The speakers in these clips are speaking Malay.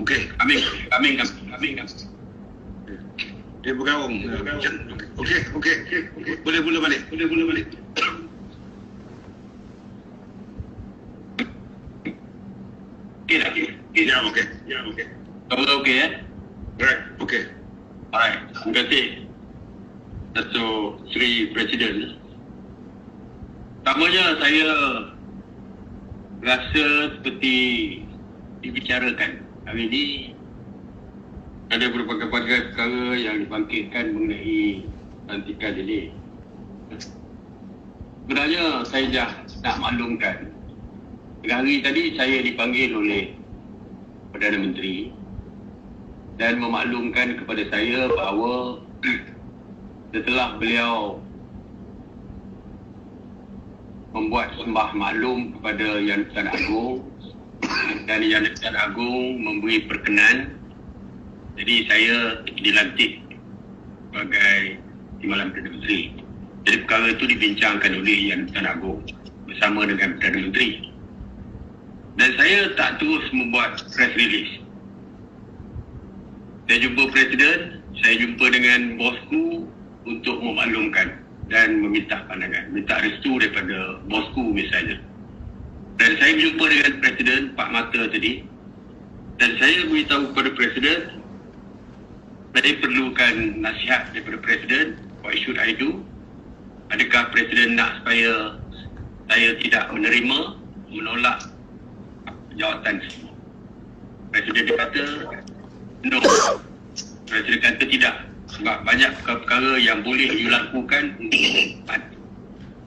Okey. Amin. Dia bergaung. Okey. Boleh balik. Ya, okey. Semua okey ya? Right. Okey. Alright, terima kasih Datuk Seri Presiden. Pertamanya saya rasa seperti dibicarakan hari ini ada berbagai-bagai perkara yang dibangkitkan mengenai pelantikan ini. Sebenarnya saya dah nak maklumkan, hari tadi saya dipanggil oleh Perdana Menteri dan memaklumkan kepada saya bahawa setelah beliau membuat sembah maklum kepada Yang Dipertuan Agong dan Yang Dipertuan Agong memberi perkenan, jadi saya dilantik sebagai Timbalan Perdana Menteri. Jadi perkara itu dibincangkan oleh Yang Dipertuan Agong bersama dengan Perdana Menteri. Dan saya tak terus membuat press release. Saya jumpa Presiden, saya jumpa dengan bosku untuk memaklumkan dan meminta pandangan, minta restu daripada bosku misalnya. Dan saya berjumpa dengan Presiden Pak Mata tadi dan saya beritahu kepada Presiden saya perlukan nasihat daripada Presiden, what should I do? Adakah Presiden nak supaya saya tidak menolak jawatan semua? Presiden dia kata no. Presiden kata tidak, sebab banyak perkara yang boleh dilakukan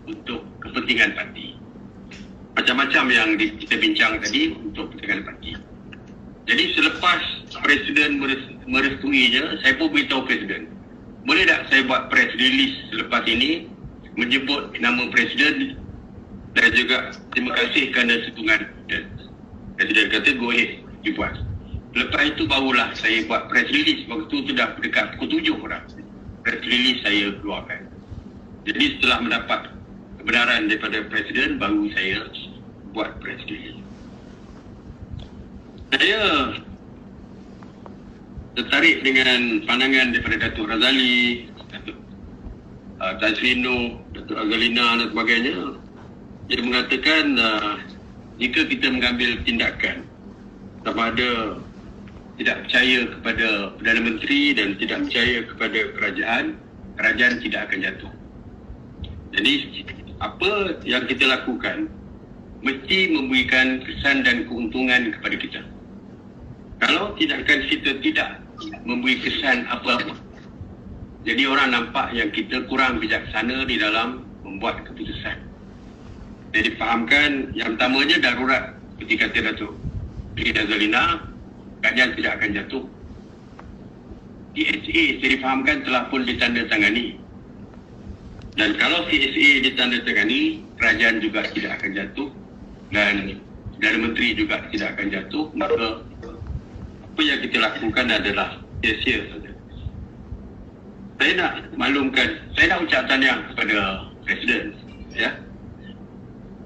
untuk kepentingan parti. Macam-macam yang kita bincang tadi untuk kepentingan parti. Jadi selepas Presiden merestuinya, saya pun beritahu Presiden, boleh tak saya buat press release selepas ini menyebut nama Presiden dan juga terima kasih kerana sokongan. Presiden kata go ahead, dibuat. Lepas itu barulah saya buat press release. Waktu itu dah dekat pukul 7 dah. Press release saya keluarkan. Jadi setelah mendapat kebenaran daripada Presiden, baru saya buat press release. Saya tertarik dengan pandangan daripada Datuk Razali, Datuk Tan Sri Noh, Datuk Azalina dan sebagainya. Dia mengatakan jika kita mengambil tindakan sama ada tidak percaya kepada Perdana Menteri dan tidak percaya kepada kerajaan tidak akan jatuh. Jadi apa yang kita lakukan mesti memberikan kesan dan keuntungan kepada kita. Kalau tindakan kita tidak memberi kesan apa-apa, jadi orang nampak yang kita kurang bijaksana di dalam membuat keputusan. Jadi fahamkan yang pertamanya darurat seperti kata Datuk Seri Azalina, kerajaan tidak akan jatuh. CSA saya difahamkan telah pun ditandatangani. Dan kalau CSA ditandatangani, kerajaan juga tidak akan jatuh dan Perdana Menteri juga tidak akan jatuh, maka apa yang kita lakukan adalah sia-sia saja. Saya nak maklumkan, saya nak ucap tahniah kepada Presiden. Ya.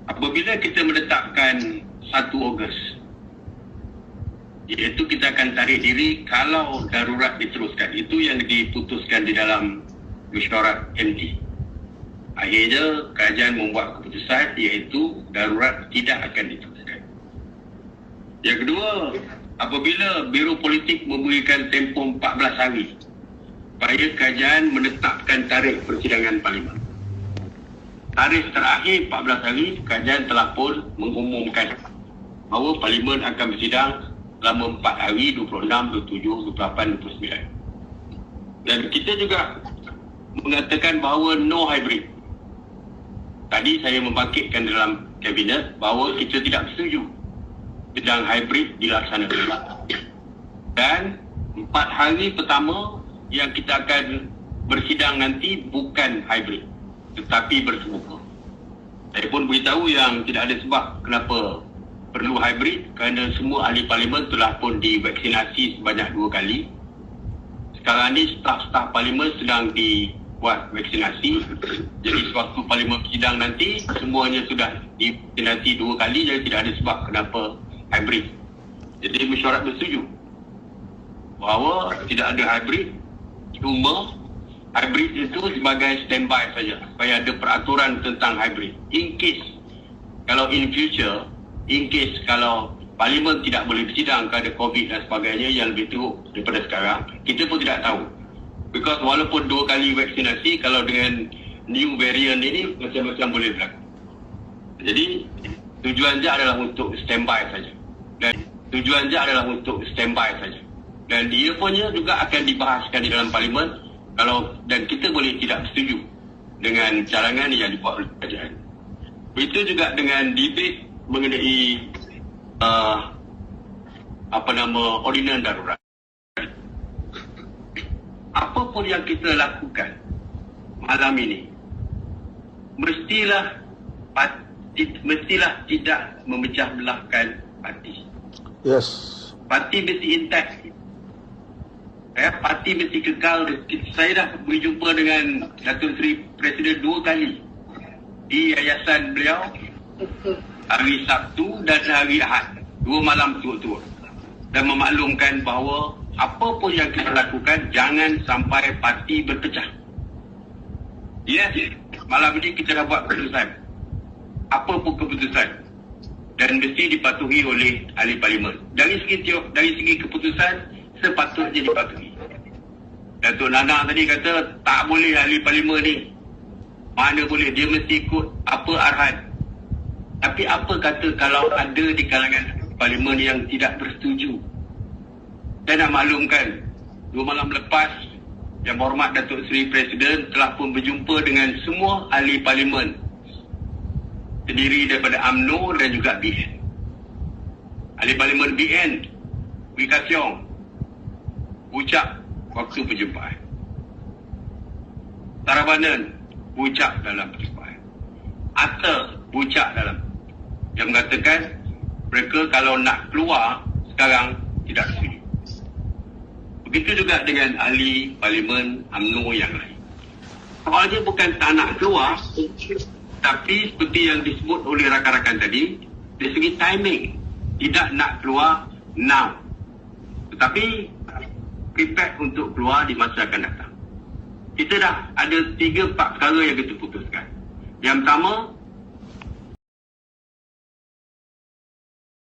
Apabila kita menetapkan 1 Ogos, iaitu kita akan tarik diri kalau darurat diteruskan. Itu yang diputuskan di dalam mesyuarat MT. Akhirnya kerajaan membuat keputusan iaitu darurat tidak akan diteruskan. Yang kedua, apabila Biro Politik memberikan tempoh 14 hari supaya kerajaan menetapkan tarikh persidangan Parlimen. Tarikh terakhir 14 hari, kerajaan telah pun mengumumkan bahawa Parlimen akan bersidang selama 4 hari, 26, 27, 28, 29. Dan kita juga mengatakan bahawa no hybrid. Tadi saya membangkitkan dalam Kabinet bahawa kita tidak setuju sidang hybrid dilaksanakan. Dan 4 hari pertama yang kita akan bersidang nanti bukan hybrid, tetapi bersemuka. Saya pun beritahu yang tidak ada sebab kenapa perlu hybrid kerana semua ahli parlimen telah pun divaksinasi sebanyak 2 kali. Sekarang ni staf-staf parlimen sedang dibuat vaksinasi. Jadi sewaktu parlimen bersidang nanti semuanya sudah divaksinasi 2 kali, jadi tidak ada sebab kenapa hybrid. Jadi mesyuarat bersetuju. bahawa tidak ada hybrid, cuma hybrid itu sebagai standby saja supaya ada peraturan tentang hybrid. In case kalau in future, in case kalau Parlimen tidak boleh bersidang kerana COVID dan sebagainya yang lebih teruk daripada sekarang, kita pun tidak tahu. Because walaupun 2 kali vaksinasi, kalau dengan new variant ini macam-macam boleh berlaku. Jadi tujuan dia adalah untuk standby saja. Dan tujuan dia adalah untuk standby saja. Dan dia punya juga akan dibahaskan di dalam Parlimen kalau dan kita boleh tidak setuju dengan cadangan yang dibuat oleh kerajaan. Begitu juga dengan debate mengenai ordinan darurat. Apa pun yang kita lakukan malam ini, mestilah tidak memecah belahkan parti. Yes. Parti mesti intact. Parti mesti kekal. Saya dah berjumpa dengan Datuk Seri Presiden 2 kali di yayasan beliau, hari Sabtu dan hari Ahad, 2 malam turut-turut, dan memaklumkan bahawa apa pun yang kita lakukan jangan sampai parti berpecah. Yes, malam ini kita dah buat keputusan. Apa pun keputusan dan mesti dipatuhi oleh ahli Parlimen. Dari segi keputusan sepatutnya dipatuhi. Datuk Nana tadi kata tak boleh ahli Parlimen ni. Mana boleh, dia mesti ikut apa arahan. Tapi apa kata kalau ada di kalangan Parlimen yang tidak bersetuju? Saya nak maklumkan, 2 malam lepas Yang Berhormat Datuk Seri Presiden telah pun berjumpa dengan semua ahli Parlimen, terdiri daripada UMNO dan juga BN. Ahli Parlimen BN, Wee Ka Siong, ucap waktu perjumpaan. Sarabanan ucap dalam perjumpaan. Atta ucap dalam, yang mengatakan mereka kalau nak keluar sekarang tidak setuju. Begitu juga dengan ahli Parlimen UMNO yang lain. Soalnya bukan tak nak keluar, tapi seperti yang disebut oleh rakan-rakan tadi, dari segi timing, tidak nak keluar now, tetapi prepare untuk keluar di masa akan datang. Kita dah ada 3-4 perkara yang kita putuskan. Yang pertama,